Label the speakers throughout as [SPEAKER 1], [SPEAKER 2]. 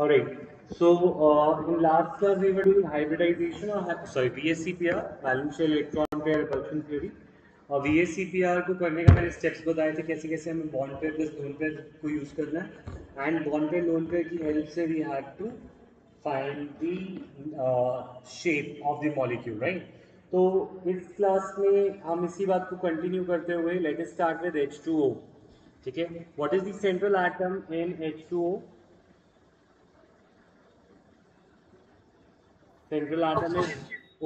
[SPEAKER 1] Alright. So in last class we were doing hybridization or VSCPR, valence shell electron pair repulsion theory. और VSCPR को करने का मैंने steps बताए थे कैसे कैसे हमें bond pair plus lone pair को यूज करना है and bond pair lone pair की हेल्प से we had to find the shape of the molecule, right? तो इस क्लास में हम इसी बात को कंटिन्यू करते हुए let us start with H2O. ठीक है, what is the central atom in H2O? Central atom is O,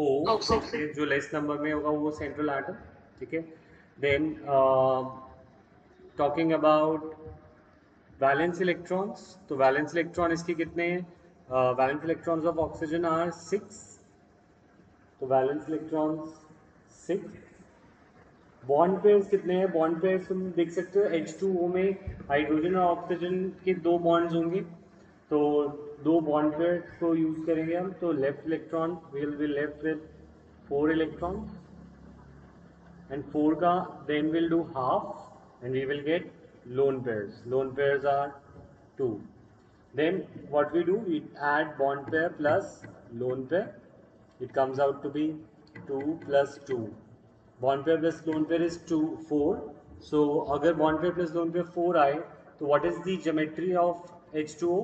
[SPEAKER 1] जो लेस नंबर में होगा वो सेंट्रल एटम. ठीक है, then talking about valence electrons, तो वैलेंस इलेक्ट्रॉन इसके कितने हैं? Valence electrons of oxygen are 6. तो वैलेंस इलेक्ट्रॉन्स 6. बॉन्ड पेयर्स कितने हैं? बॉन्ड पेयर्स तुम देख सकते हो H2O में हाइड्रोजन और ऑक्सीजन के 2 बॉन्ड्स होंगे, तो 2 बॉन्ड पेयर्स को यूज करेंगे हम. तो left electron will be left with 4 electron and 4 का then will do half and we will get lone pairs. Lone pairs are 2. Then what we do, we add bond pair plus lone pair. It comes out to be 2 plus 2. Bond pair plus lone pair is 2, 4. So अगर bond pair plus lone pair 4 आए तो what is the geometry of H2O?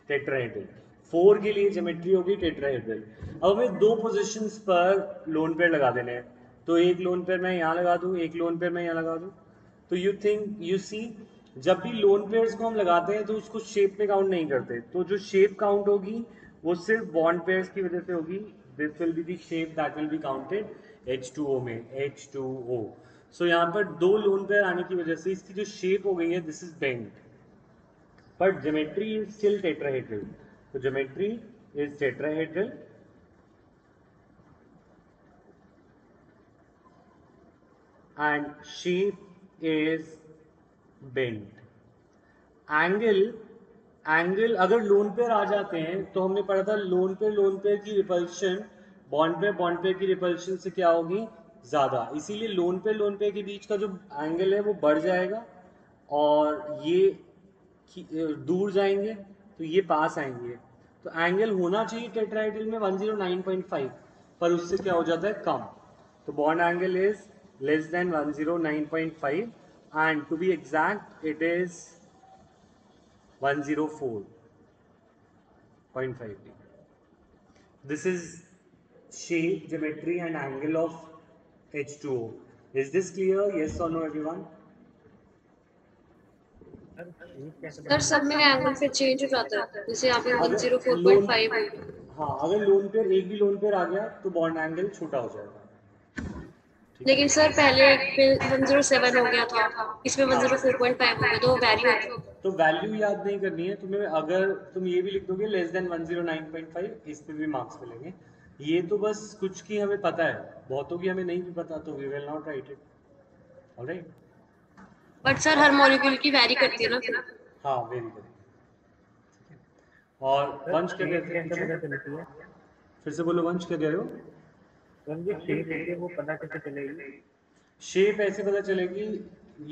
[SPEAKER 1] Tetrahedral. 4 के लिए geometry होगी tetrahedral. अब हमें 2 positions पर lone pair लगा देने हैं, तो एक लोन पेयर मैं यहाँ लगा दूँ, एक लोन पेयर मैं यहाँ लगा दूँ. तो यू सी जब भी लोन पेयर्स को हम लगाते हैं तो उसको शेप में काउंट नहीं करते, तो जो शेप काउंट होगी वो सिर्फ बॉन्ड पेयर्स की वजह से होगी. This will be the shape that will be counted H2O में, H2O. सो यहाँ पर 2 लोन पेयर आने की वजह से इसकी जो शेप हो गई है this is bend, but geometry is still tetrahedral. So geometry is tetrahedral and shape is bent. Angle अगर लोन पेयर आ जाते हैं तो हमने पढ़ा था लोन पेयर की रिपल्शन बॉन्ड पेयर की रिपल्शन से क्या होगी? ज्यादा. इसीलिए लोन पेयर के बीच का जो एंगल है वो बढ़ जाएगा और ये दूर जाएंगे तो ये पास आएंगे. तो एंगल होना चाहिए टेट्राहेड्रल में 109.5, पर उससे क्या हो जाता है? कम. तो bond angle is less than 109.5 and to be exact it is 104.5. This is shape, geometry and angle of H2O. Is this clear? Yes or no everyone?
[SPEAKER 2] Sir सब में एंगल फिर चेंज हो जाता है, जैसे यहाँ पे 104.5 है.
[SPEAKER 1] हाँ, अगर लोन पेयर एक भी लोन पेयर आ गया तो बॉन्ड एंगल छोटा हो जाएगा.
[SPEAKER 2] लेकिन सर पहले 107 हो गया था, इसमें 104.5 हो गया, तो वैल्यू है.
[SPEAKER 1] तो वैल्यू याद नहीं करनी है तुम्हें. अगर तुम ये भी लिख दोगे लेस देन 109.5, इस पे भी मार्क्स मिलेंगे. ये तो बस कुछ की हमें पता है, बहुतों की हमें नहीं भी पता, तो we will not write it. Alright.
[SPEAKER 2] But sir हर मॉलिक्यूल की वैरी करती है ना फिर.
[SPEAKER 1] हाँ, वेरी गुड. और वंश क्या कहते हैं? फिर से बोलो, वंश क्या कह रहे हो?
[SPEAKER 3] वो पता कैसे चलेगी?
[SPEAKER 1] शेप ऐसे पता चलेगी,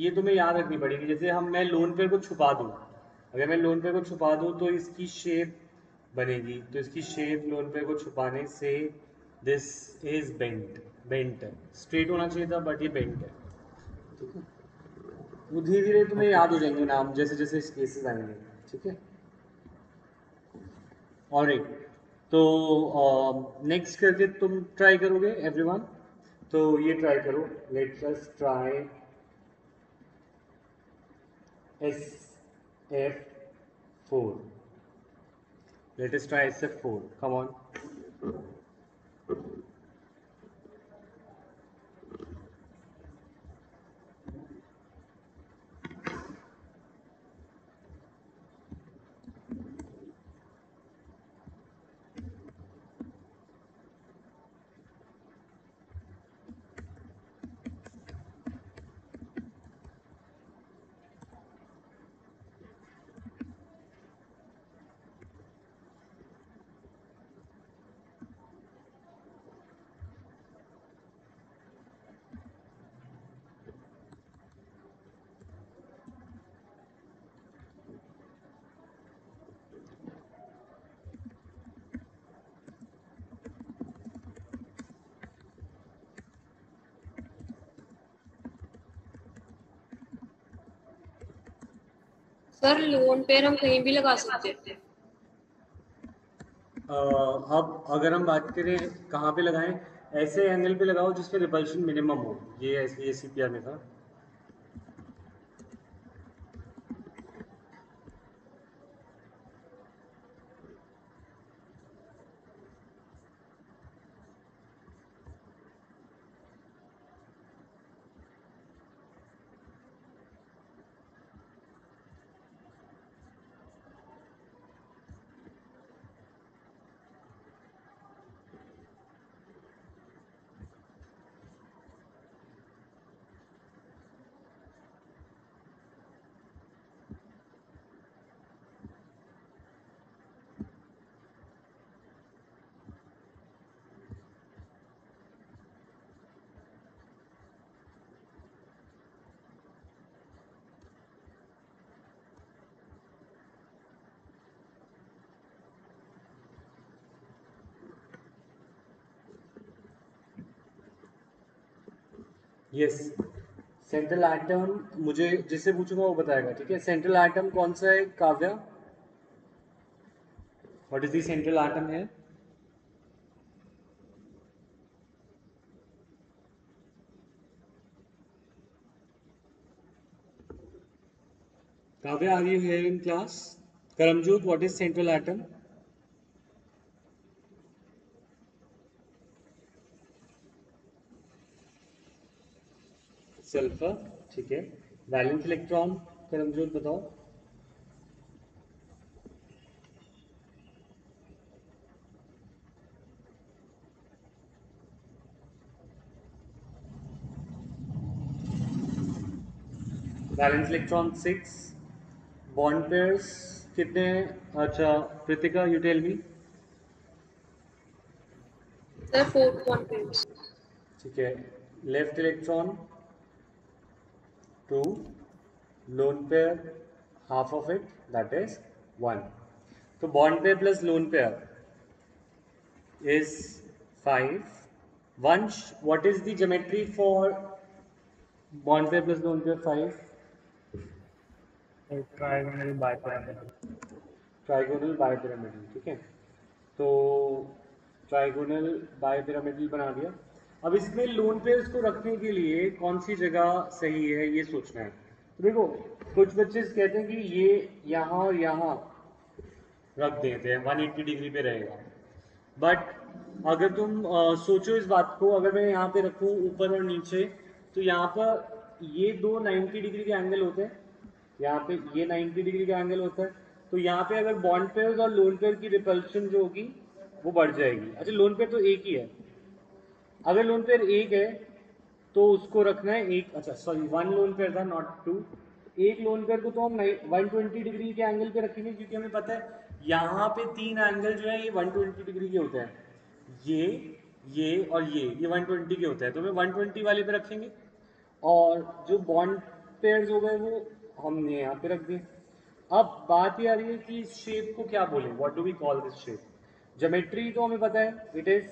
[SPEAKER 1] ये तुम्हें याद रखनी पड़ेगी. जैसे मैं लोन पेयर को छुपा दूँ, अगर मैं लोन पेयर को छुपा दूँ तो इसकी शेप बनेगी. तो इसकी शेप लोन पेयर को छुपाने से दिस इज बेंट है. स्ट्रेट होना चाहिए था बट ये बेंट है. ठीक है, वो धीरे धीरे तुम्हें याद हो जाएंगे नाम जैसे जैसे केसेस आएंगे. ठीक है, ऑलराइट. तो नेक्स्ट करके तुम ट्राई करोगे एवरीवन. तो ये ट्राई करो. Let's us try SF4. Let us try SF4. Come on.
[SPEAKER 2] Sir lone pair हम कहीं भी लगा सकते हैं।
[SPEAKER 1] अब अगर हम बात करें कहाँ पे लगाएं, ऐसे एंगल पे लगाओ जिसमें रिपल्शन मिनिमम हो, ये CPR में था। यस, सेंट्रल एटम मुझे जिससे पूछूंगा वो बताएगा, ठीक है। सेंट्रल एटम कौन सा है Kavya? What is the central atom है? Kavya, are you here in class? Karamjot, what is central atom? Sulphur, ठीक है। वैलेंस इलेक्ट्रॉन, करमजोत बताओ। वैलेंस इलेक्ट्रॉन 6, बॉन्ड पेयर्स कितने हैं? अच्छा Kritika, you tell me.
[SPEAKER 2] Sir 4 bond pairs.
[SPEAKER 1] ठीक है। Left electron 2, lone pair half of it, that is 1। तो bond pair plus lone pair is 5। Vansh, what is the geometry for bond pair plus lone pair 5?
[SPEAKER 3] Triangle bipyramidal.
[SPEAKER 1] Trigonal bipyramidal, ठीक है। तो trigonal bipyramidal बना दिया। अब इसमें loan pairs को रखने के लिए कौन सी जगह सही है ये सोचना है। तो देखो, कुछ बच्चे कहते हैं कि ये यहाँ और यहाँ रख देते हैं, 180 डिग्री पे रहेगा। बट अगर तुम सोचो इस बात को, अगर मैं यहाँ पे रखूँ ऊपर और नीचे, तो यहाँ पर ये दो 90 डिग्री के एंगल होते हैं, यहाँ पे ये 90 डिग्री का एंगल होता है। तो यहाँ पे अगर बॉन्ड पेयर्स और लोन पेयर की रिपल्शन जो होगी वो बढ़ जाएगी। अच्छा, लोन पेयर तो एक ही है, अगर लोन पेयर एक है तो उसको रखना है एक, अच्छा सॉरी, 1 लोन पेयर था नॉट 2। एक लोन पेयर को तो हम 120 डिग्री के एंगल पे रखेंगे, क्योंकि हमें पता है यहाँ पे 3 एंगल जो है ये 120 डिग्री के होते हैं, ये और ये 120 के होते हैं, तो हमें 120 वाले पे रखेंगे। और जो बॉन्ड पेयर्स हो गए वो हमने यहाँ पे रख दिए। अब बात ये आ रही है कि इस शेप को क्या बोलें, what do we call this shape? Geometry तो हमें पता है, इट इज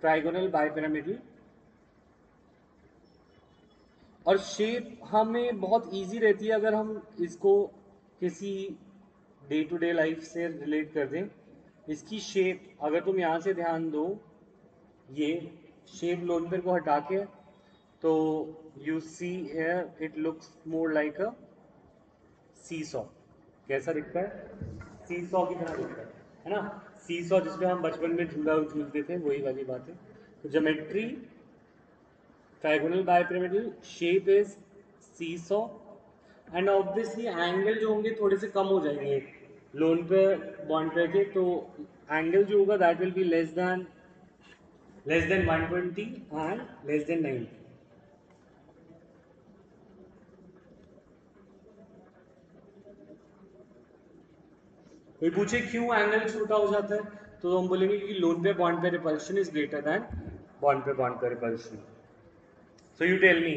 [SPEAKER 1] ट्राइगोनल बाइपिरामिडल। और शेप हमें बहुत इजी रहती है अगर हम इसको किसी डे टू डे लाइफ से रिलेट कर दें। इसकी शेप अगर तुम यहाँ से ध्यान दो, ये शेप लोन पेयर को हटा के, तो you see here it looks more like a seesaw. कैसा दिखता है? सीसॉ की तरह दिखता है ना? सीसॉ जिसपे हम बचपन में झूला झूलते थे, वही वाली बात है। तो geometry trigonal bipyramidal, shape is seesaw, and obviously angle जो होंगे थोड़े से कम हो जाएंगे लोन पे बॉन्ड पे के, तो एंगल जो होगा that will be less than 120 and less than 90। कोई पूछे क्यों एंगल छोटा हो जाता है, तो हम बोलेंगे कि loan pair bond pair repulsion is greater than bond pair repulsion. So you tell me,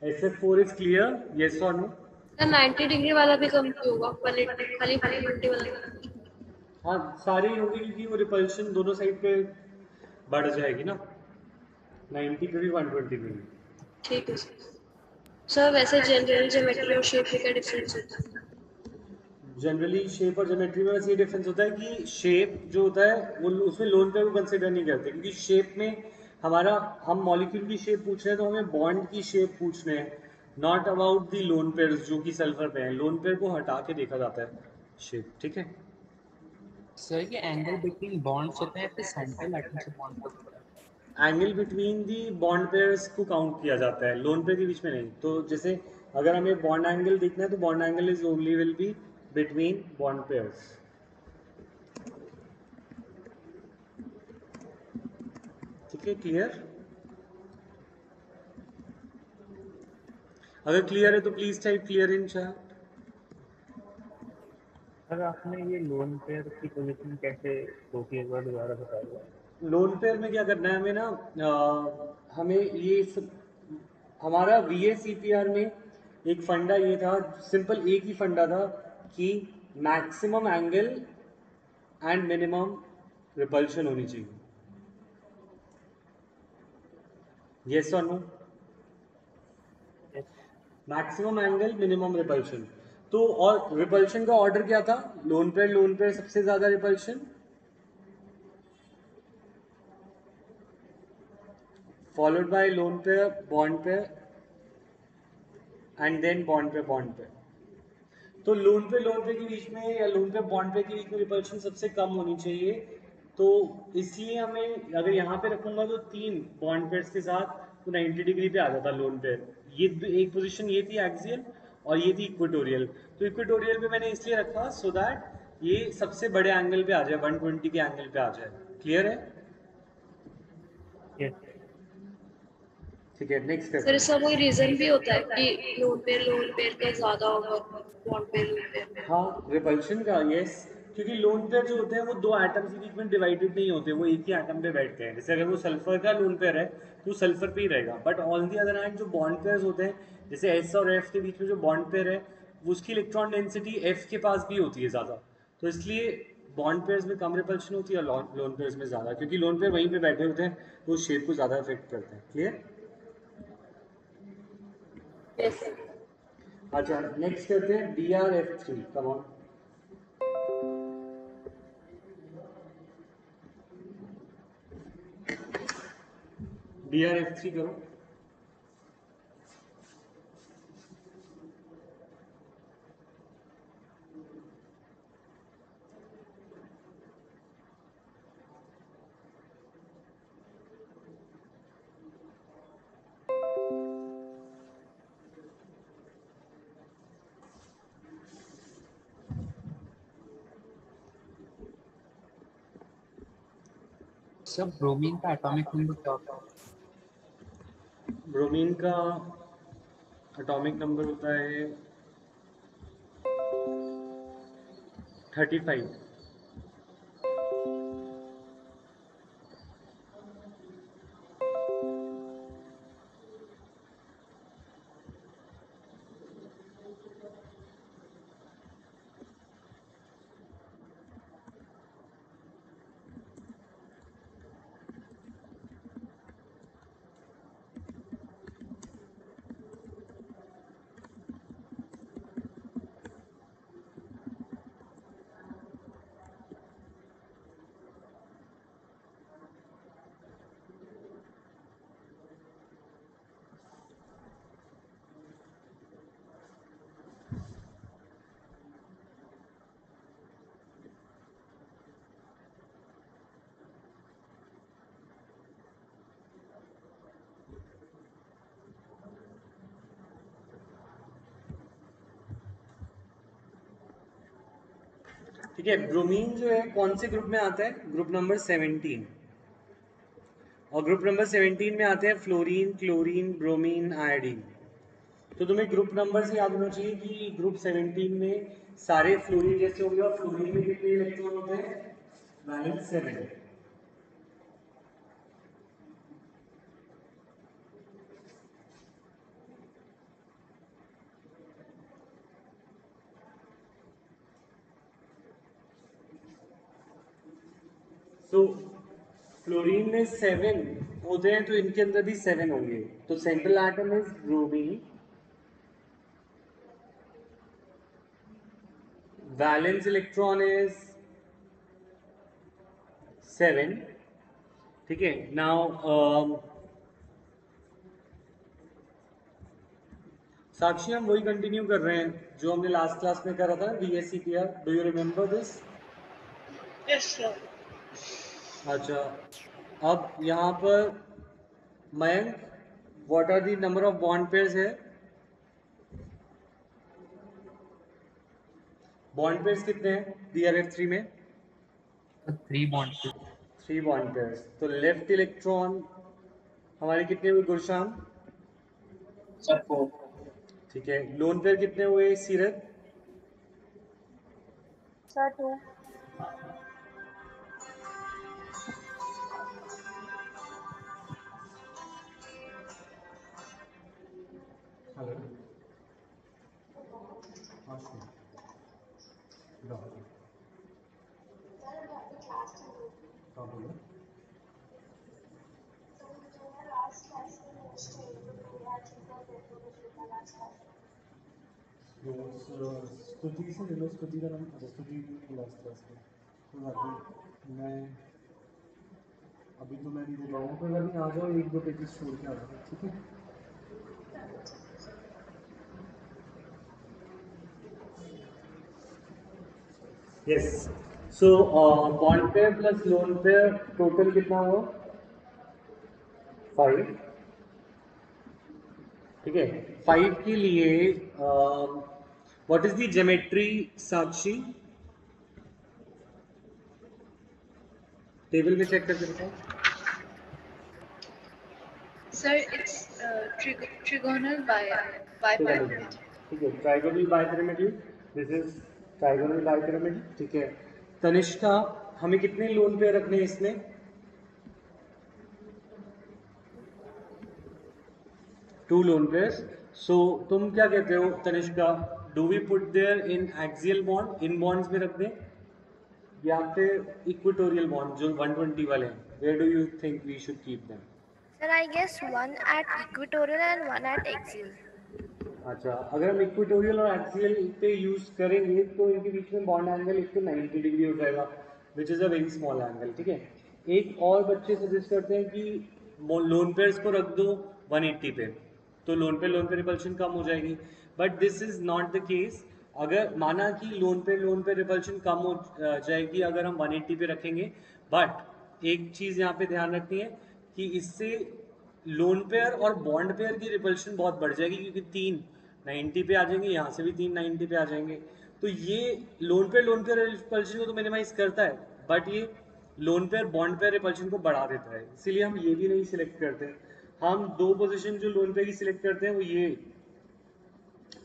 [SPEAKER 1] SF4 is clear, yes और नो?
[SPEAKER 2] सर 90 डिग्री वाला भी कम क्यों होगा, खाली 120 वाला?
[SPEAKER 1] हाँ, सारी होगी क्योंकि वो रिपल्शन दोनों साइड पे बढ़ जाएगी ना, 90 पे भी 120 पे भी।
[SPEAKER 2] ठीक है सर। सर वैसे जनरल ज्योमेट्री और शेप में क्या डिफरेंस होता है?
[SPEAKER 1] जनरली शेप और ज्योमेट्री में बस ये डिफरेंस होता है कि शेप जो होता है वो उसमें लोन पेयर को कंसिडर नहीं करते, क्योंकि शेप में हमारा हम मॉलिक्यूल की शेप पूछ रहे हैं तो हमें बॉन्ड की शेप पूछ रहे हैं, not about the lone pairs जो कि सल्फर पे हैं। लोन पेयर को हटा के देखा जाता है शेप, ठीक है।
[SPEAKER 3] सर ये एंगल बिटवीन बॉन्ड्स होते हैं फिर सेंट्रल एटम से बॉन्ड होता है।
[SPEAKER 1] Angle between the bond pairs को काउंट किया जाता है, लोन पेयर के बीच में नहीं। तो जैसे अगर हमें बॉन्ड एंगल देखना है तो bond angle is only will be between bond pairs. ठीक है, क्लियर? अगर क्लियर है तो please type clear in chat.
[SPEAKER 3] Sir आपने ये लोन पेयर की पोजीशन कैसे होती है, एक बार दोबारा बताइए।
[SPEAKER 1] लोन पेयर में क्या करना है हमें ना, हमें ये हमारा V A C P R में एक फंडा ये था, सिंपल एक ही फंडा था कि maximum angle and minimum repulsion होनी चाहिए। यस और no? Maximum angle minimum repulsion. तो और रिपल्शन का ऑर्डर क्या था? लोन पेयर सबसे ज्यादा repulsion, followed by lone pair bond pair and then bond pair. तो लोन पे के बीच में या लोन पे बॉन्ड पे के बीच में रिपल्शन सबसे कम होनी चाहिए। तो इसलिए हमें अगर यहाँ पे रखूंगा तो 3 बॉन्ड पेयर्स के साथ तो 90 डिग्री पे आ जाता लोन पेयर। ये एक पोजीशन ये थी एक्सियल और ये थी इक्वेटोरियल। तो इक्वेटोरियल पे मैंने इसलिए रखा सो दैट ये सबसे बड़े एंगल पे आ जाए, 120 के एंगल पे आ जाए। क्लियर है?
[SPEAKER 3] यस।
[SPEAKER 1] ठीक है, नेक्स्ट
[SPEAKER 2] सर
[SPEAKER 1] करते
[SPEAKER 2] इसका कोई
[SPEAKER 1] हैं।
[SPEAKER 2] रीजन भी होता है कि लोन पेयर का ज्यादा होगा बॉन्ड पेयर।
[SPEAKER 1] हाँ, रिपल्शन का, यस। क्योंकि लोन पेयर जो होते हैं वो दो एटम्स के बीच में डिवाइडेड नहीं होते, वो एक ही एटम पे बैठते हैं। जैसे अगर वो सल्फर का लोन पेयर है तो सल्फर पे ही रहेगा, but on the other hand जो बॉन्ड पेयर्स होते हैं जैसे एस और एफ के बीच में जो बॉन्ड पेयर है वो उसकी इलेक्ट्रॉन डेंसिटी एफ के पास भी होती है ज़्यादा। तो इसलिए बॉन्ड पेयर्स में कम रिपल्शन होती है और लोन पेयर्स में ज़्यादा, क्योंकि लोन पेयर वहीं पे बैठे होते हैं तो उस शेप को ज़्यादा इफेक्ट करते हैं। क्लियर?
[SPEAKER 2] यस।
[SPEAKER 1] अच्छा, नेक्स्ट करते हैं BrF3। कम ऑन, BrF3 करो।
[SPEAKER 3] सर ब्रोमीन का एटॉमिक नंबर क्या होता है?
[SPEAKER 1] ब्रोमीन का एटॉमिक नंबर होता है 35। ठीक है, ब्रोमीन जो है कौन से ग्रुप में आता है? Group number 17। और ग्रुप नंबर 17 में आते हैं फ्लोरीन, क्लोरीन, ब्रोमीन, आयोडीन। तो तुम्हें ग्रुप नंबर से याद होना चाहिए कि ग्रुप 17 में सारे फ्लोरीन जैसे हो गए, और फ्लोरीन में कितने इलेक्ट्रॉन होते हैं? वैलेंस 7। तो फ्लोरीन में 7 होते हैं तो इनके अंदर भी 7 होंगे। तो central atom is bromine valence electron is 7. ठीक है, नाउ साक्षी हम वही कंटिन्यू कर रहे हैं जो हमने लास्ट क्लास में करा था, DSCPR. Do you remember this?
[SPEAKER 2] Yes sir.
[SPEAKER 1] अच्छा, अब यहाँ पर Mayank, what are the number of bond pairs है? बॉन्ड पेयर्स कितने हैं DRF3 में?
[SPEAKER 3] 3 बॉन्ड
[SPEAKER 1] 3 बॉन्ड पेयर्स. तो लेफ्ट इलेक्ट्रॉन हमारे कितने हुए गुरशाम?
[SPEAKER 3] सर 4
[SPEAKER 1] ठीक है, लोन पेयर कितने हुए सीरत?
[SPEAKER 2] सर 2।
[SPEAKER 1] हेलो, स्तुति से ले लो, स्तुति का नाम. स्तुति लास्ट क्लास में तो बाकी मैं अभी तो मैं नहीं दे पाऊँगा, कोई बात नहीं, आ जाओ, 1-2 पेजेस छोड़ के आ जाओ. ठीक है, yes. So bond pair plus lone pair total कितना हुआ? 5. ठीक है, 5 के लिए what is the geometry Sakshi? Table में चेक करके बताओ.
[SPEAKER 2] Sir it's trigonal bipyramid.
[SPEAKER 1] ठीक है, trigonal bipyramidal. This is trigonal bipyramidal. ठीक है, तनिष्का, हमें कितने लोन पेयर रखने हैं इसमें? 2 लोन पेयर्स. सो तुम क्या कहते हो Tanishka, do we put there in axial bond, इन बॉन्ड्स में रख दें या फिर इक्वेटोरियल बॉन्ड जो 120 वाले हैं? Where do you think we should keep them?
[SPEAKER 4] Sir, I guess one at equatorial and one at axial.
[SPEAKER 1] अच्छा, अगर हम इक्वेटोरियल और एक्सियल पे यूज करेंगे तो इनके बीच में बॉन्ड एंगल 190 डिग्री हो जाएगा, which is a very small angle. ठीक है, एक और बच्चे सजेस्ट करते हैं कि लोन पेयर्स को रख दो 180 पे, तो लोन पे रिपल्शन कम हो जाएगी. But this is not the case. अगर माना कि लोन पे रिपल्शन कम हो जाएगी अगर हम 180 पे रखेंगे, बट एक चीज़ यहाँ पे ध्यान रखनी है कि इससे लोन पेयर और बॉन्ड पेयर की रिपल्शन बहुत बढ़ जाएगी, क्योंकि 3 90 पे आ जाएंगे, यहाँ से भी 3 90 पे आ जाएंगे. तो ये लोन पेयर रिपल्शन को तो मिनिमाइज करता है, बट ये loan pair bond pair repulsion को बढ़ा देता है. इसीलिए हम ये भी नहीं सिलेक्ट करते. हम 2 पोजीशन जो लोन पेयर की सिलेक्ट करते हैं वो ये,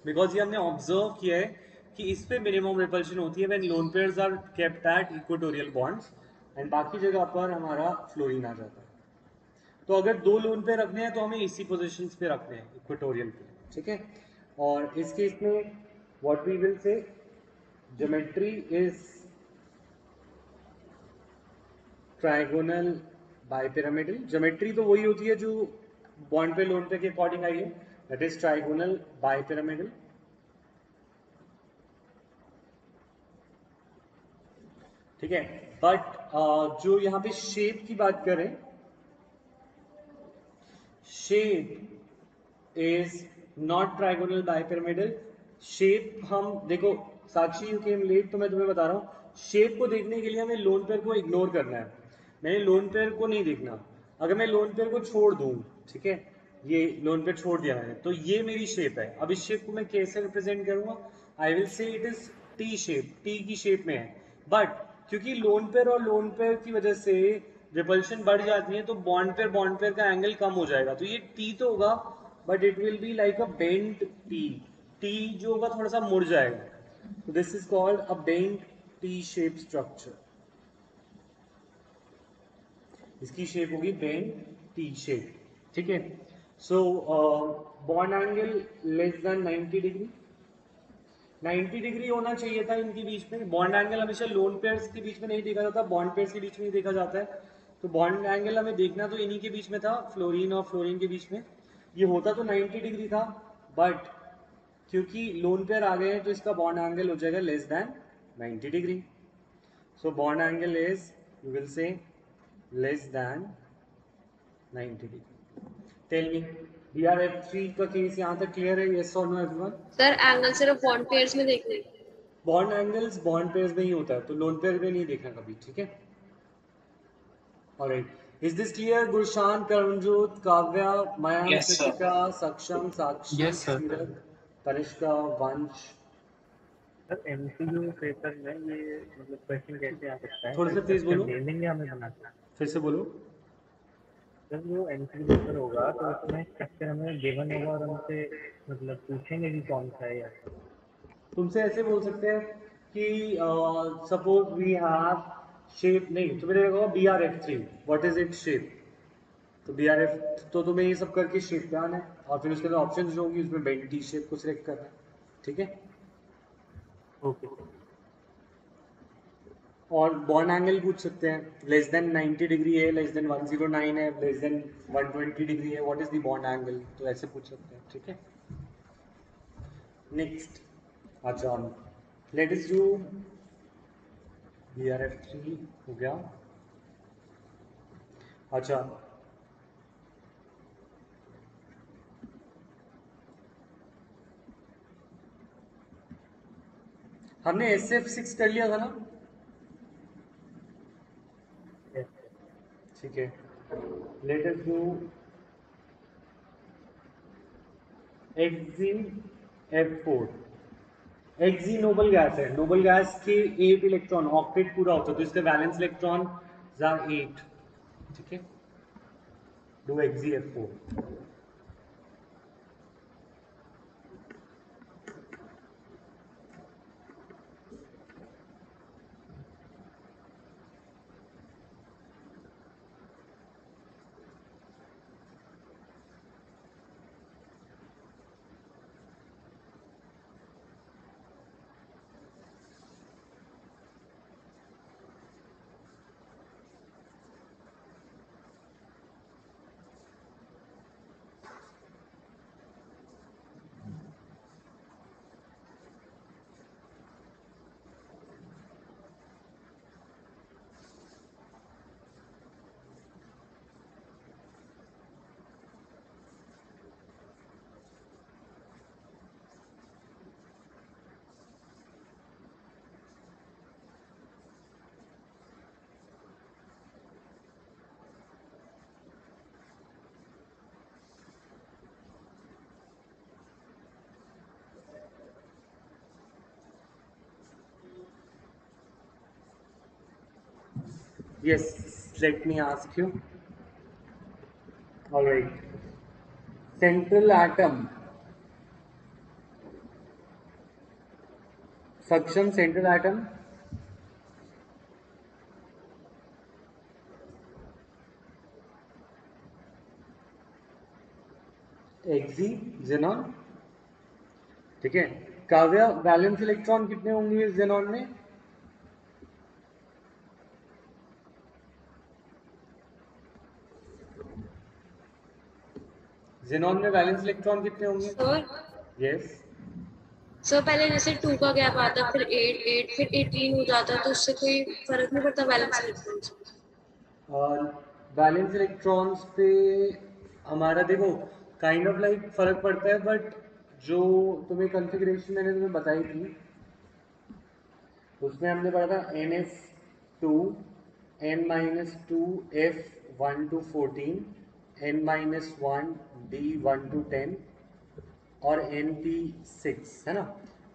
[SPEAKER 1] बिकॉज ये हमने ऑब्जर्व किया है कि इस पे मिनिमम रिपल्शन होती है when lone pairs are kept at equatorial bonds, and बाकी जगह पर हमारा फ्लोरीन आ जाता है. तो अगर 2 लोन पे रखने हैं तो हमें इसी पोजीशंस पे रखने हैं, इक्वेटोरियल पे. ठीक है, और इस केस में what we will say, geometry is trigonal bipyramidal. Geometry तो वही होती है जो बॉन्ड पे लोन पे के अकॉर्डिंग आई है, दैट इज ट्राइगोनल बाइपिरामिडल. ठीक है, बट जो यहाँ पे शेप की बात करें, shape is not trigonal bipyramidal. Shape हम देखो, साक्षी यू केम लेट, तो मैं तुम्हें बता रहा हूँ, शेप को देखने के लिए हमें लोन पेयर को इग्नोर करना है. मैंने लोन पेयर को नहीं देखना. अगर मैं लोन पेयर को छोड़ दूं, ठीक है, ये लोन पेयर छोड़ दिया मैंने, तो ये मेरी शेप है. अब इस शेप को मैं कैसे रिप्रेजेंट करूंगा? I will say it is T shape, T की शेप में है. बट क्योंकि लोन पेयर और लोन पेयर की वजह से रिपल्शन बढ़ जाती है, तो बॉन्ड पेयर का एंगल कम हो जाएगा. तो ये टी तो होगा, but it will be like a bent T. T जो होगा थोड़ा सा मुड़ जाएगा. तो this is called a bent T shape structure. इसकी शेप होगी बेंट टी शेप. ठीक है, so bond angle less than 90 degree. 90 degree होना चाहिए था इनके बीच में. बॉन्ड एंगल हमेशा लोन पेयर्स के बीच में नहीं देखा जाता, बॉन्ड पेयर्स के बीच में ही देखा जाता है. तो बॉन्ड एंगल हमें देखना तो इन्हीं के बीच में था, फ्लोरीन और फ्लोरीन के बीच में. ये होता तो 90 डिग्री था, बट क्योंकि लोन पेयर आ गए हैं तो इसका बॉन्ड एंगल हो जाएगा less than 90 degree. So bond angle is, you will say, less than 90 degree. Tell me, BRF3 का केस यहाँ तक क्लियर है? Yes or no everyone?
[SPEAKER 2] Sir angle सिर्फ बॉन्ड पेयर्स में देखने।
[SPEAKER 1] बॉन्ड एंगल्स बॉन्ड पेयर्स में ही होता है, तो लोन पेयर में नहीं देखना कभी, ठीक है? Alright, is this clear? Gulshan, Karamjot, Kavya, Mayank,
[SPEAKER 3] Yes, sir.
[SPEAKER 1] Kritika, Saksham, Sakshi,
[SPEAKER 3] Yes, sir.
[SPEAKER 1] सीरत, तनिष्का, वंश।
[SPEAKER 5] सर एमसीक्यू पेपर में ये मतलब क्वेश्चन कैसे आ सकता है?
[SPEAKER 1] थोड़ा सा तेज बोलो।
[SPEAKER 5] दे देंगे हमें बना के।
[SPEAKER 1] फिर से बोलो।
[SPEAKER 5] सर जो एमसीक्यू पेपर होगा तो उसमें स्ट्रक्चर हमें गिवन होगा और हमसे मतलब पूछेंगे कि कौन सा है या
[SPEAKER 1] तुमसे ऐसे बोल सकते हैं कि सपोज वी हैव शेप, नहीं तुम्हें देखो BRF3, what is it shape, तो BRF तो तुम्हें ये सब करके शेप पे आना है और फिर उसके अंदर ऑप्शंस जो होंगी उसमें बेंट टी शेप को सिलेक्ट करना है, ठीक है?
[SPEAKER 5] ओके।
[SPEAKER 1] और बॉन्ड एंगल पूछ सकते हैं, लेस देन 90 डिग्री है, लेस देन 109 है, लेस देन 120 डिग्री है, what is the bond angle, तो ऐसे पूछ सकते हैं, ठीक है? नेक्स्ट, अच्छा लेट अस डू BRF3 हो गया। अच्छा हमने SF6 कर लिया था ना, ठीक है? Let us do XzF4। Xz noble gas है, नोबल गैस के 8 इलेक्ट्रॉन, ऑक्टेट पूरा होता है, तो इसके वैलेंस इलेक्ट्रॉन आर 8, ठीक है? Do XzF4। Yes, let me ask you. All right. Central atom. Saksham, central atom. Xe, xenon. ठीक है? काव्या, वैलेंस इलेक्ट्रॉन कितने होंगे इस xenon में? xenon में वैलेंस इलेक्ट्रॉन कितने होंगे?
[SPEAKER 2] Sir
[SPEAKER 1] yes.
[SPEAKER 2] सर पहले जैसे 2 का गैप आता, फिर 8 फिर 18 हो जाता, तो उससे कोई फर्क नहीं पड़ता बैलेंस इलेक्ट्रॉन्स में?
[SPEAKER 1] बैलेंस इलेक्ट्रॉन्स पे हमारा देखो काइंड ऑफ लाइक फर्क पड़ता है, बट जो तुम्हें कॉन्फ़िगरेशन मैंने तुम्हें बताई थी उसमें हमने पढ़ा था NF2 N-2 F1 to 14 N-1 D1 to 10 और NP6 है ना?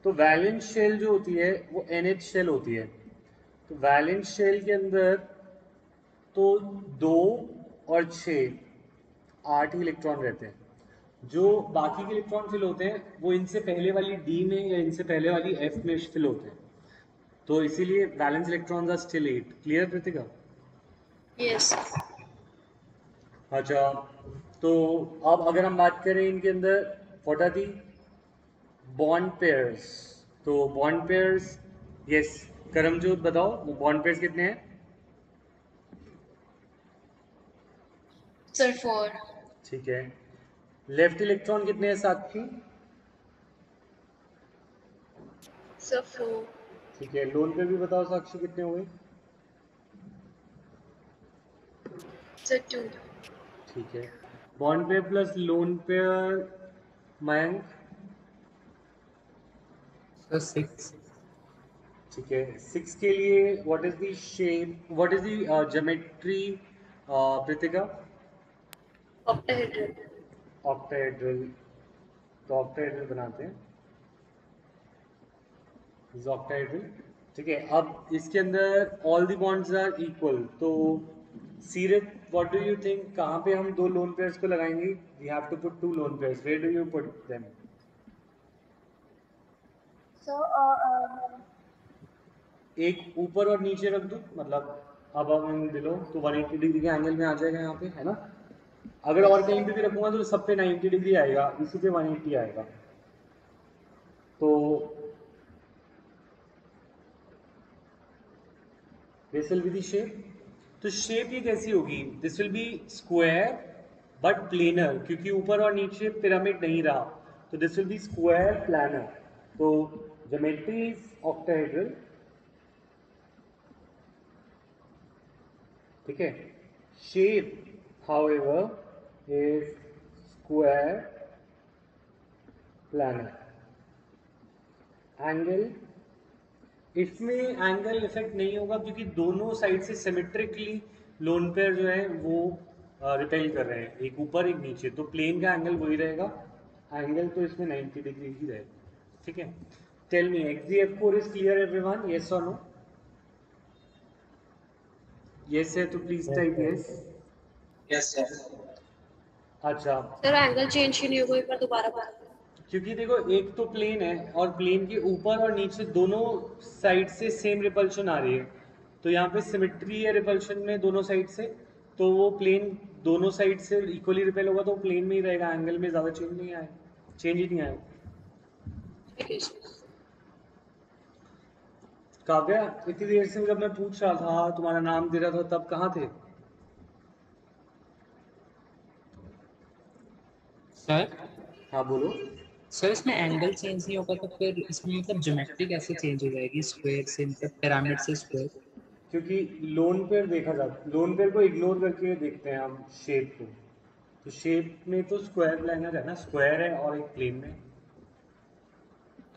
[SPEAKER 1] तो वैलेंस शेल जो होती है वो NH शेल होती है, तो वैलेंस शेल के अंदर तो 2 और 6 8 ही इलेक्ट्रॉन रहते हैं। जो बाकी के इलेक्ट्रॉन फिल होते हैं वो इनसे पहले वाली D में या इनसे पहले वाली F में फिल होते हैं, तो इसीलिए valence electrons are still 8। Clear Kritika?
[SPEAKER 2] Yes.
[SPEAKER 1] अच्छा, तो अब अगर हम बात करें इनके अंदर what are the bond pairs, तो बॉन्ड पेयर्स, यस करमजोत बताओ बॉन्ड पेयर्स कितने हैं?
[SPEAKER 2] सर 4।
[SPEAKER 1] ठीक है। लेफ्ट इलेक्ट्रॉन कितने हैं साक्षी?
[SPEAKER 2] सर 4।
[SPEAKER 1] ठीक है, लोन पेयर भी बताओ साक्षी कितने हुए?
[SPEAKER 2] सर 2।
[SPEAKER 1] ठीक है, bond pair plus lone pair Mayank.
[SPEAKER 3] Sir 6।
[SPEAKER 1] ठीक है, 6 के लिए what is the shape, what is the geometry Preetika?
[SPEAKER 2] Octahedral.
[SPEAKER 1] Octahedral, तो ऑक्टाहेड्रल बनाते हैं, ऑक्टाहेड्रल। ठीक है, अब इसके अंदर all the bonds are equal, तो Seerat what do you think, कहाँ पे हम दो लोन पेयर्स को लगाएंगे? We have to put two lone pairs, where do you put them?
[SPEAKER 4] So,
[SPEAKER 1] एक ऊपर और नीचे रख दो, मतलब अब हम दिलो तो 180 डिग्री के एंगल में आ जाएगा यहाँ पे, है ना? अगर और कहीं पे भी रखूंगा तो सब पे 90 डिग्री आएगा, इसी पे 180 आएगा। तो this will be the shape. तो शेप ये कैसी होगी? This will be square but planar, क्योंकि ऊपर और नीचे पिरामिड नहीं रहा, तो this will be square planar. तो ज्योमेट्री इज ऑक्टाहेड्रल, ठीक है। Shape however is square planar. Angle, इसमें एंगल इफेक्ट नहीं होगा क्योंकि दोनों साइड से सिमेट्रिकली लोन पेयर जो है वो रिपेल कर रहे हैं, एक ऊपर एक नीचे, तो प्लेन का एंगल वही रहेगा, एंगल तो इसमें 90 डिग्री ही रहेगा, ठीक है। Tell me, XZF4 is clear everyone, yes और नो? यस है तो please type yes.
[SPEAKER 3] Yes sir.
[SPEAKER 1] अच्छा,
[SPEAKER 2] सर एंगल चेंज ही नहीं होगा, एक बार दोबारा बता।
[SPEAKER 1] क्योंकि देखो एक तो प्लेन है और प्लेन के ऊपर और नीचे दोनों साइड से सेम रिपल्शन आ रही है, तो यहाँ पे सिमेट्री है रिपल्शन में दोनों साइड से, तो वो प्लेन दोनों साइड से इक्वली रिपेल होगा, तो वो प्लेन में ही रहेगा, एंगल में ज़्यादा चेंज नहीं आएगा, चेंज ही नहीं आएगा।
[SPEAKER 2] ठीक है सर।
[SPEAKER 1] काव्या, इतनी देर से जब मैं पूछ रहा था, तुम्हारा नाम दे रहा था, तब कहाँ थे?
[SPEAKER 3] सर
[SPEAKER 1] हाँ बोलो।
[SPEAKER 3] सर इसमें एंगल चेंज नहीं होगा तो फिर इसमें मतलब ज्योमेट्री कैसे चेंज हो जाएगी, स्क्वायर से मतलब पिरामिड से स्क्वायर?
[SPEAKER 1] क्योंकि लोन पेयर देखा जाता, लोन पेयर को इग्नोर करके देखते हैं हम शेप को, तो शेप में तो स्क्वायर प्लानर है ना, स्क्वायर है और एक प्लेन में,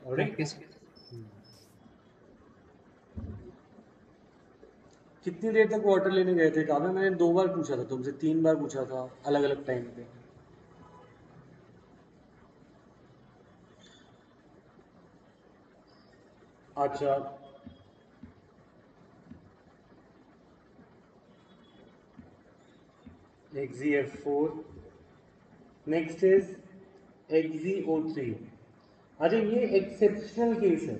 [SPEAKER 3] ओके
[SPEAKER 1] ऑलराइट।
[SPEAKER 3] सर।
[SPEAKER 1] कितनी देर तक वाटर लेने गए थे काव्या? मैंने 2 बार पूछा था तुमसे, 3 बार पूछा था अलग अलग टाइम पे। अच्छा, XZF4, नेक्स्ट इज XZO3। अच्छा, ये एक्सेप्शनल केस है,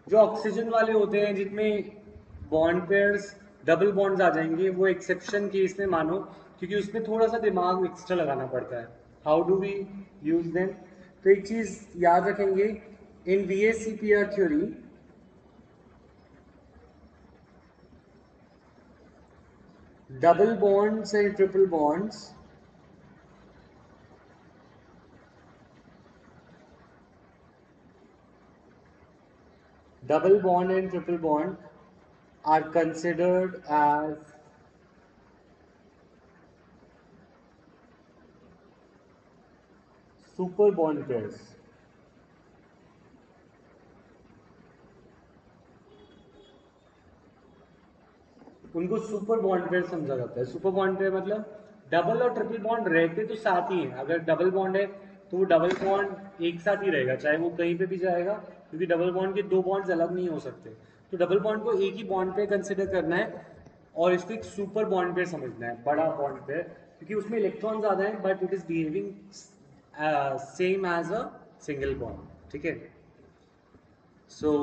[SPEAKER 1] जो ऑक्सीजन वाले होते हैं जिनमें बॉन्ड पेयर्स डबल बॉन्ड्स आ जाएंगे, वो एक्सेप्शन केस में मानो, क्योंकि उसमें थोड़ा सा दिमाग एक्स्ट्रा लगाना पड़ता है। How do we use them? तो एक चीज याद रखेंगे, in VSCPR theory double bonds and triple bonds double bond and triple bond are considered as super bond pairs. उनको सुपर बॉन्ड पेयर समझा जाता है। सुपर बॉन्ड पेयर मतलब डबल और ट्रिपल बॉन्ड रहते तो साथ ही हैं, अगर डबल बॉन्ड है तो वो डबल बॉन्ड एक साथ ही रहेगा, चाहे वो कहीं पे भी जाएगा, क्योंकि डबल बॉन्ड के 2 बॉन्ड्स अलग नहीं हो सकते, तो डबल बॉन्ड को एक ही बॉन्ड पे कंसिडर करना है और इसको एक सुपर बॉन्ड पेयर समझना है, बड़ा बॉन्ड पेयर, क्योंकि उसमें इलेक्ट्रॉन ज़्यादा है but it is behaving same as a single bond, ठीक है। सो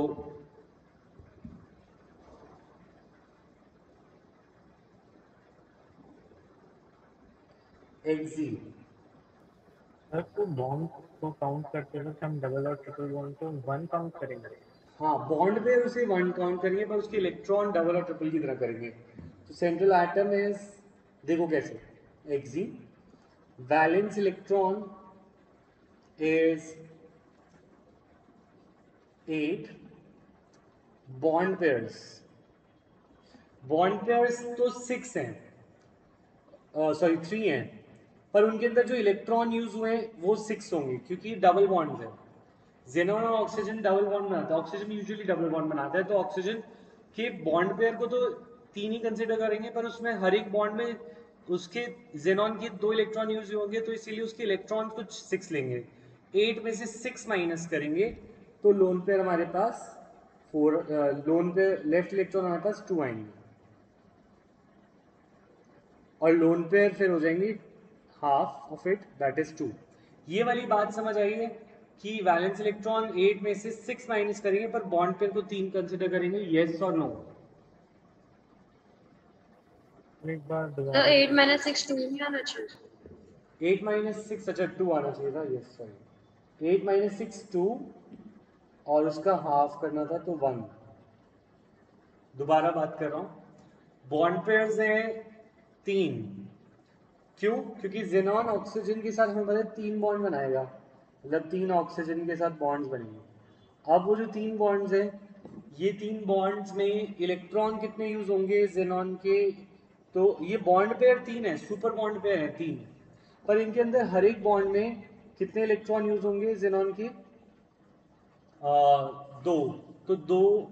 [SPEAKER 1] XZ,
[SPEAKER 5] सर तो बॉन्ड को काउंट करते वक्त हम डबल और ट्रिपल बॉन्ड को 1 काउंट करेंगे।
[SPEAKER 1] हाँ बॉन्ड पे उसे 1 काउंट करेंगे, पर उसके इलेक्ट्रॉन डबल और ट्रिपल की तरह करेंगे। तो सेंट्रल एटम इज, देखो कैसे, XZ, valence electron is 8 bond pairs, bond pairs तो 6 हैं, सॉरी 3 हैं, पर उनके अंदर जो इलेक्ट्रॉन यूज हुए हैं वो 6 होंगे क्योंकि डबल बॉन्ड है। जेनॉन और ऑक्सीजन डबल बॉन्ड बनाता है, ऑक्सीजन यूजुअली डबल बॉन्ड बनाता है, तो ऑक्सीजन के बॉन्ड पेयर को तो 3 ही कंसिडर करेंगे, पर उसमें हर एक बॉन्ड में उसके जेनॉन के 2 इलेक्ट्रॉन यूज होंगे, तो इसीलिए उसके इलेक्ट्रॉन कुछ 6 लेंगे। 8 में से 6 माइनस करेंगे तो लोन पेयर हमारे पास 4, लोन पेयर लेफ्ट इलेक्ट्रॉन हमारे पास 2 आएंगे, और लोन पेयर फिर हो जाएंगे half of it, that is 2। ये वाली बात समझ आई है कि वैलेंस इलेक्ट्रॉन 8 में से 6 माइनस करेंगे पर बॉन्ड पेयर को 3 कंसिडर करेंगे, यस और नो?
[SPEAKER 5] एक बार
[SPEAKER 2] तो
[SPEAKER 5] दोबारा
[SPEAKER 2] 8 मैंने 6 2 नहीं आना चाहिए।
[SPEAKER 1] 8 माइनस 6, अच्छा 2 आना चाहिए था, यस सॉरी, 8 माइनस 6 2, और उसका हाफ करना था तो 1। दोबारा बात कर रहा हूं, बॉन्ड पेयर्स हैं 3, क्यों? क्योंकि जेनॉन ऑक्सीजन के साथ हमें पता है 3 बॉन्ड बनाएगा, मतलब 3 ऑक्सीजन के साथ बॉन्ड्स बनेंगे। अब वो जो 3 बॉन्ड्स हैं, ये 3 बॉन्ड्स में इलेक्ट्रॉन कितने यूज होंगे जेनॉन के? तो ये बॉन्ड पेयर 3 है, सुपर बॉन्ड पेयर है 3, पर इनके अंदर हर एक बॉन्ड में कितने इलेक्ट्रॉन यूज होंगे जेनॉन के? 2। तो 2,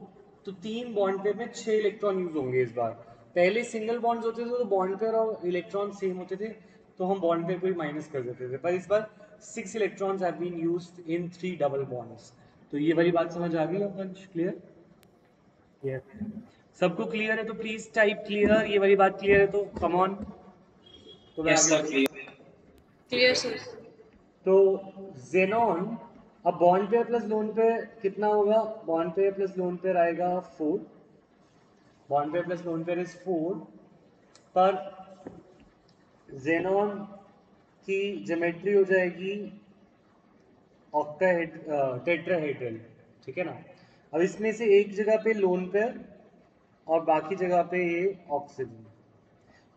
[SPEAKER 1] तो 3 बॉन्ड पेयर में 6 इलेक्ट्रॉन यूज होंगे इस बार। पहले सिंगल बॉन्ड्स होते थे तो बॉन्ड पेयर और इलेक्ट्रॉन सेम होते थे, तो हम बॉन्ड पेयर को ही माइनस कर देते थे, पर इस बार 6 electrons have been used in 3 double bonds. तो ये वाली बात समझ आ गई वंश? क्लियर?
[SPEAKER 5] यस
[SPEAKER 1] सबको क्लियर है तो प्लीज टाइप क्लियर, ये वाली बात क्लियर है तो कम ऑन। तो मैं
[SPEAKER 3] यस
[SPEAKER 1] आगे
[SPEAKER 3] सर,
[SPEAKER 1] बढ़ूं।
[SPEAKER 3] क्लियर।
[SPEAKER 2] Clear sir.
[SPEAKER 1] तो जेनॉन, अब bond pair plus lone pair कितना होगा? Bond pair plus lone pair आएगा 4, bond pair plus lone pair is 4, पर जेनॉन की ज्योमेट्री हो जाएगी टेट्राहेड्रल, ठीक है ना? अब इसमें से एक जगह पे लोन पेयर और बाकी जगह पे ये ऑक्सीजन,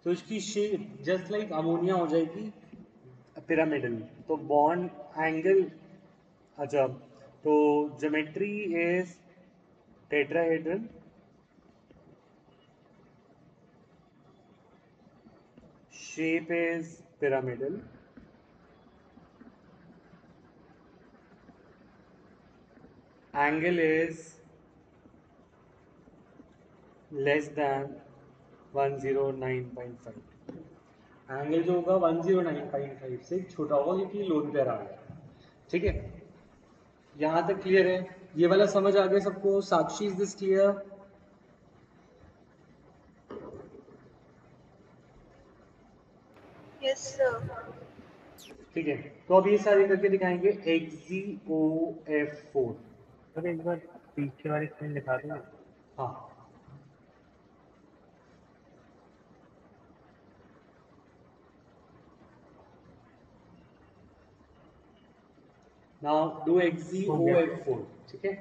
[SPEAKER 1] तो इसकी शेप जस्ट लाइक अमोनिया हो जाएगी पिरामिडल। तो बॉन्ड एंगल, अच्छा, तो geometry is tetrahedral, shape is pyramidal, angle is less than 109.5, angle जो होगा 109.5 से छोटा होगा क्योंकि लोन पेयर आ गया, ठीक है? यहां तक क्लियर है? ये वाला समझ आ गया सबको? Sakshi, is this clear?
[SPEAKER 4] Yes, sir.
[SPEAKER 1] ठीक है, तो अब ये सारे करके दिखाएंगे XeOF4।
[SPEAKER 5] सर एक बार पीछे वाली स्क्रीन दिखा दो।
[SPEAKER 1] हाँ, नाउ डू
[SPEAKER 5] हो गया।
[SPEAKER 1] XeOF4, ठीक है?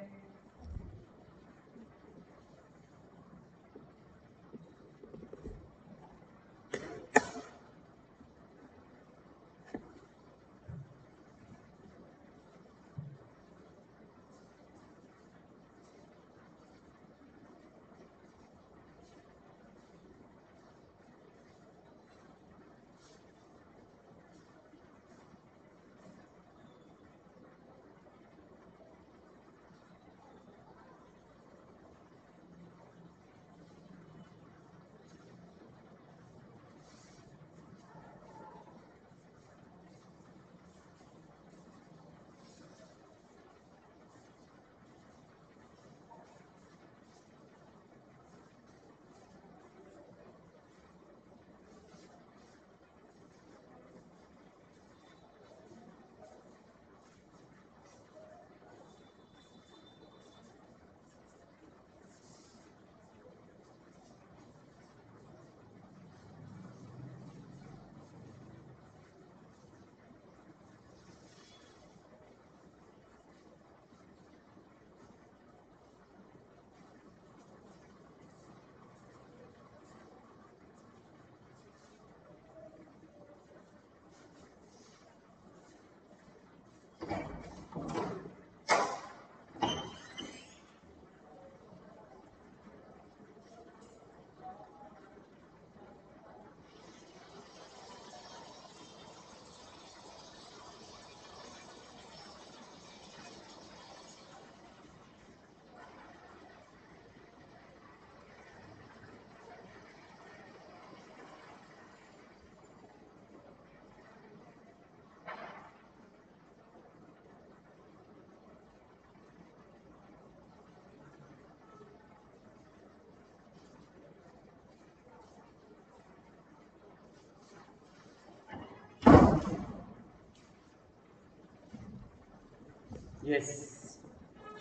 [SPEAKER 1] yes.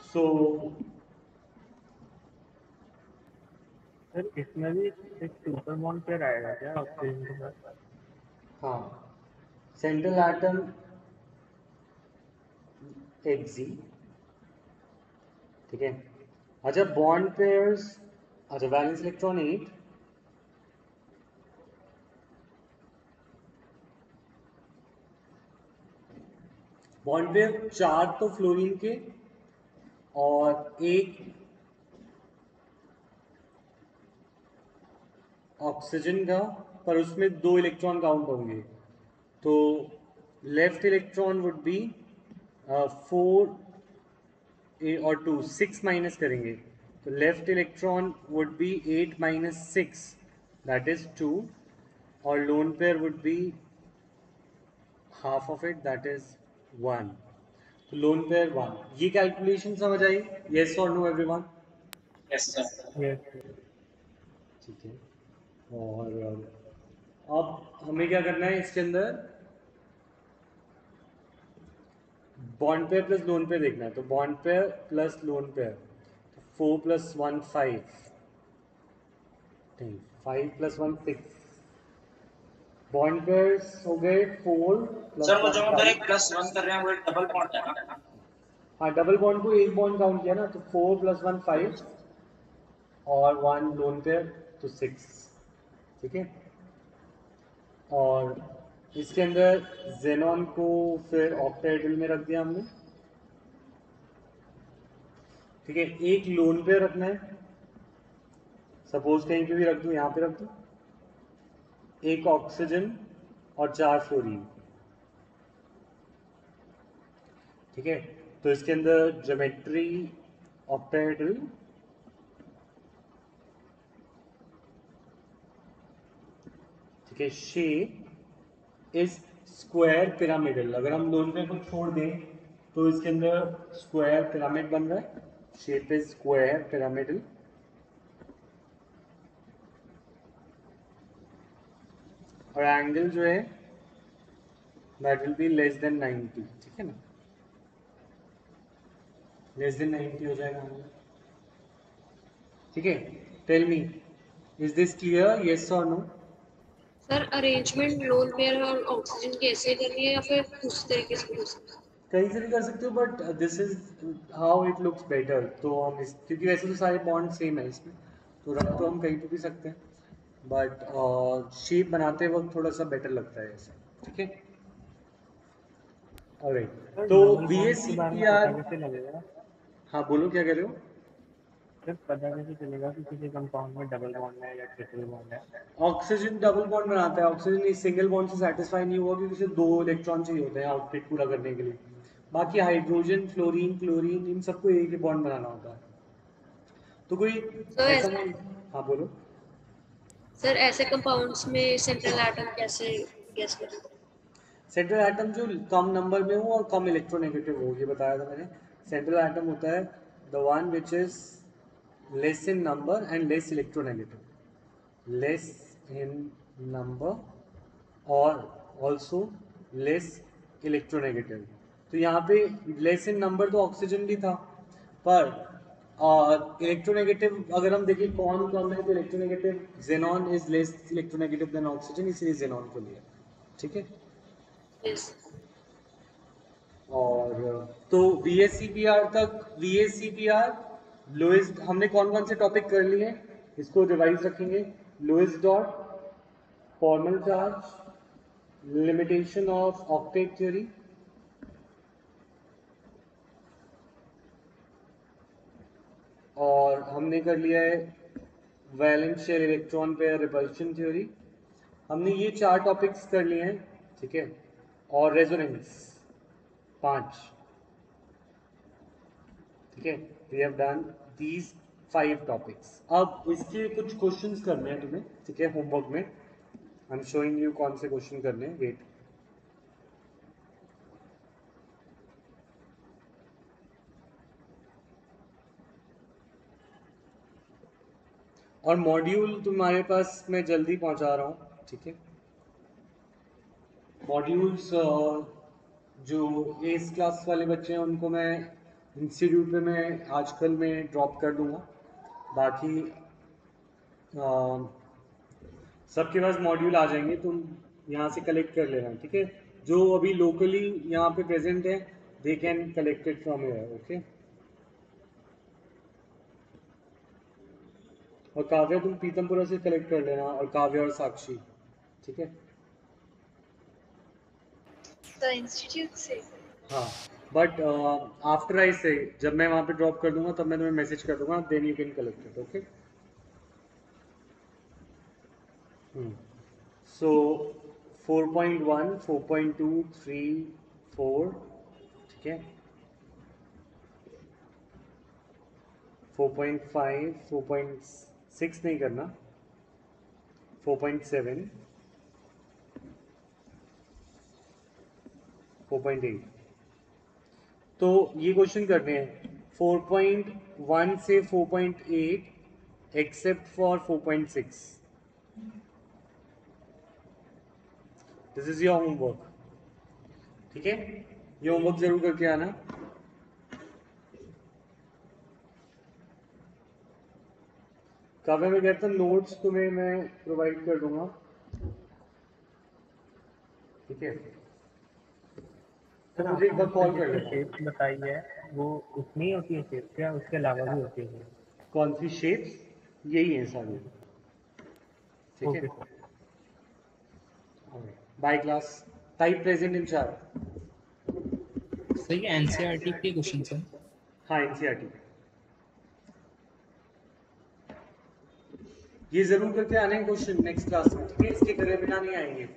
[SPEAKER 1] So
[SPEAKER 5] सर इसमें भी एक सुपर बॉन्ड पेयर आएगा क्या ऑक्सीजन के साथ?
[SPEAKER 1] हाँ, सेंट्रल एटम Hg, ठीक है। अच्छा बॉन्ड पेयर्स, अच्छा वैलेंस इलेक्ट्रॉन 8, बॉन्ड पेयर 4 तो फ्लोरीन के और एक ऑक्सीजन का, पर उसमें 2 इलेक्ट्रॉन काउंट होंगे। तो लेफ्ट इलेक्ट्रॉन वुड बी 4 और 2, 6 माइनस करेंगे तो left electron would be 8 minus 6, that is 2, और lone pair would be half of it, that is 1। तो लोन पेयर 1। ये कैलकुलेशन समझ आई? येस और no everyone?
[SPEAKER 3] Yes sir.
[SPEAKER 5] Yes
[SPEAKER 1] ठीक है। और अब हमें क्या करना है इसके अंदर, bond pair plus lone pair देखना है। तो bond pair plus lone pair, 4 plus 1 5, नहीं 5 प्लस 1 6, बॉन्ड पेयर्स हो गए 4 प्लस
[SPEAKER 3] सर वो
[SPEAKER 1] 1
[SPEAKER 3] जो उधर
[SPEAKER 1] 5।
[SPEAKER 3] एक +1 कर रहे हैं वो एक डबल बॉन्ड है ना?
[SPEAKER 1] हाँ डबल बॉन्ड को एक बॉन्ड काउंट किया ना, तो 4 प्लस 1 5 और 1 लोन पेयर, तो 6, ठीक है। और इसके अंदर जेनॉन को फिर ऑक्टाहेड्रल में रख दिया हमने, ठीक है। एक लोन पेयर रखना है, सपोज कहीं पे भी रख दूं, यहाँ पे रख दूं, एक ऑक्सीजन और 4 फ्लोरीन, ठीक है। तो इसके अंदर ज्योमेट्री ऑक्टाहेड्रल, ठीक है। Shape is square pyramidal. अगर हम लोन पेयर को छोड़ दें तो इसके अंदर स्क्वायर पिरामिड बन रहा है, शेप इज स्क्वायर पिरामिडल। और एंगल जो है that will be less than 90, ठीक है ना, लेस देन 90 हो जाएगा एंगल, ठीक है। Tell me, is this clear, yes और no?
[SPEAKER 2] Sir arrangement lone pair और ऑक्सीजन की ऐसे करनी है या फिर दूसरे तरीके से कर सकते हैं?
[SPEAKER 1] कहीं से भी कर सकते हो, but this is how it looks better. तो हम इस, क्योंकि वैसे तो सारे बॉन्ड सेम है इसमें, तो रख तो हम कहीं पे भी सकते हैं, बट शेप बनाते वक्त थोड़ा सा बेटर लगता है ऐसा, ठीक है। ऑलराइट,
[SPEAKER 5] सर
[SPEAKER 1] तो
[SPEAKER 5] डबल
[SPEAKER 1] बी
[SPEAKER 5] बॉन्ड
[SPEAKER 1] एस
[SPEAKER 5] के
[SPEAKER 1] सी
[SPEAKER 5] बारे
[SPEAKER 1] पी
[SPEAKER 5] में पता
[SPEAKER 1] आर,
[SPEAKER 5] कैसे लगेगा?
[SPEAKER 1] हाँ बोलो क्या कह रहे हो?
[SPEAKER 5] सर पता कैसे चलेगा कि किसी कंपाउंड में डबल बॉन्ड है या ट्रिपल बॉन्ड है?
[SPEAKER 1] ऑक्सीजन डबल बॉन्ड बनाता है, ऑक्सीजन इस सिंगल बॉन्ड से सेटिस्फाई नहीं हुआ क्योंकि उसे 2 इलेक्ट्रॉन चाहिए होते हैं आउटफिट पूरा करने के लिए। बाकी हाइड्रोजन फ्लोरीन क्लोरीन इन सबको एक ही बॉन्ड बनाना होता है। तो कोई ऐसा
[SPEAKER 2] सर
[SPEAKER 1] नहीं, हाँ बोलो।
[SPEAKER 2] सर ऐसे कंपाउंड्स में सेंट्रल एटम कैसे गेस करें?
[SPEAKER 1] सेंट्रल एटम जो कम नंबर में हो और कम इलेक्ट्रोनेगेटिव हो, ये बताया था मैंने। सेंट्रल एटम होता है the one which is less in number and less electronegative, less in number और ऑल्सो लेस इलेक्ट्रोनेगेटिव। तो यहाँ पे लेस इन नंबर तो ऑक्सीजन भी था, पर इलेक्ट्रोनेगेटिव अगर हम देखें कौन कौन है, तो electronegative xenon is less electronegative than oxygen, इसलिए जेनॉन को लिया, ठीक है।
[SPEAKER 2] यस।
[SPEAKER 1] और तो V S C P R तक, V S C P R lowest हमने कौन कौन से टॉपिक कर लिए हैं, इसको रिवाइज रखेंगे। Lowest dot, formal charge, limitation of octet theory, और हमने कर लिया है valence shell electron pair repulsion theory. हमने ये 4 टॉपिक्स कर लिए हैं, ठीक है। और रेजोनेंस 5, ठीक है। We have done these 5 topics. अब इसके कुछ क्वेश्चंस करने हैं तुम्हें, ठीक है, होमवर्क में। आई एम शोइंग यू कौन से क्वेश्चन करने हैं, वेट। और मॉड्यूल तुम्हारे पास मैं जल्दी पहुंचा रहा हूँ, ठीक है। मॉड्यूल्स जो एस क्लास वाले बच्चे हैं उनको मैं इंस्टीट्यूट पे मैं आजकल में ड्रॉप कर दूंगा। बाकी सबके पास मॉड्यूल आ जाएंगे, तुम यहाँ से कलेक्ट कर लेना, ठीक है। जो अभी लोकली यहाँ पे प्रेजेंट है they can collect it from here, okay. और काव्या तुम पीतमपुरा से कलेक्ट कर लेना, और काव्या और साक्षी, ठीक है।
[SPEAKER 2] द इंस्टीट्यूट से।
[SPEAKER 1] हाँ, बट आफ्टर आई से जब मैं वहाँ पे ड्रॉप कर दूंगा तब मैं तुम्हें मैसेज कर दूंगा, then you can collect it, okay. So 4.1 4.2 3 4, ठीक है। 4.5 4.6 नहीं करना, 4.7 4.8। तो ये क्वेश्चन करने हैं 4.1 से 4.8 except for 4.6। This is your homework, ठीक है। ये होमवर्क जरूर करके आना। काव्या में कहता नोट्स तुम्हें मैं प्रोवाइड कर दूंगा, ठीक है। तो मुझे एक बार कॉल कर लेना।
[SPEAKER 5] शेप्स बताई है वो उतनी होती है शेप्स या उसके अलावा भी होती है?
[SPEAKER 1] कौन सी शेप्स? यही है सारी, ठीक है।
[SPEAKER 5] Okay sir.
[SPEAKER 1] Bye class, type present in 4।
[SPEAKER 3] सही है, एनसीईआरटी के क्वेश्चन है।
[SPEAKER 1] हाँ, एनसीईआरटी ये जरूर करके आने हैं क्वेश्चन नेक्स्ट क्लास में, ठीक है। इसके करे बिना नहीं आएंगे।